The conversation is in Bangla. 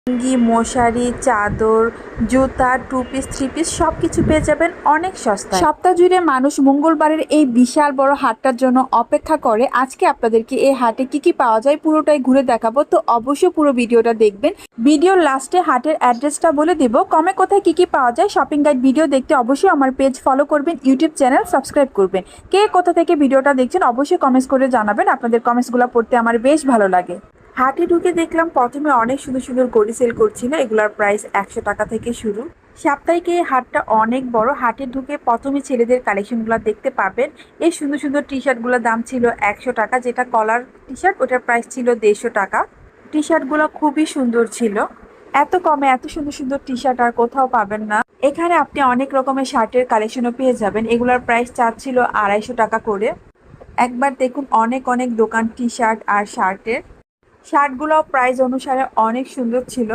লুঙ্গি, মশারি, চাদর, জুতা, টু পিস, থ্রি পিস সবকিছু পেয়ে যাবেন অনেক সস্তায়। সপ্তাহ জুড়ে মানুষ মঙ্গলবারের এই বিশাল বড় হাটটার জন্য অপেক্ষা করে। আজকে আপনাদেরকে এই হাটে কি কি পাওয়া যায় পুরোটাই ঘুরে দেখাবো, তো অবশ্যই পুরো ভিডিওটা দেখবেন। ভিডিওর লাস্টে হাটের অ্যাড্রেসটা বলে দিব, কমে কোথায় কি কি পাওয়া যায়। শপিং গাইড ভিডিও দেখতে অবশ্যই আমার পেজ ফলো করবেন, ইউটিউব চ্যানেল সাবস্ক্রাইব করবেন। কে কোথা থেকে ভিডিওটা দেখছেন অবশ্যই কমেন্টস করে জানাবেন, আপনাদের কমেন্টসগুলো পড়তে আমার বেশ ভালো লাগে। হাটে ঢুকে দেখলাম প্রথমে অনেক সুন্দর সুন্দর গড়ি সেল করছিল, এগুলার প্রাইস 100 টাকা থেকে শুরু। সাপ্তাহিক এই হাটটা অনেক বড়। হাটে ঢুকে প্রথমে ছেলেদের কালেকশনগুলো দেখতে পাবেন। এই সুন্দর সুন্দর টি শার্টগুলোর দাম ছিল 100 টাকা, যেটা কলার টি শার্ট ওটার প্রাইস ছিল 150 টাকা। টি শার্টগুলো খুবই সুন্দর ছিল। এত কমে এত সুন্দর সুন্দর টি শার্ট আর কোথাও পাবেন না। এখানে আপনি অনেক রকমের শার্টের কালেকশনও পেয়ে যাবেন, এগুলোর প্রাইস চাচ্ছিল 250 টাকা করে। একবার দেখুন অনেক অনেক দোকান টি শার্ট আর শার্টের। শার্টগুলো প্রাইস অনুসারে অনেক সুন্দর ছিল।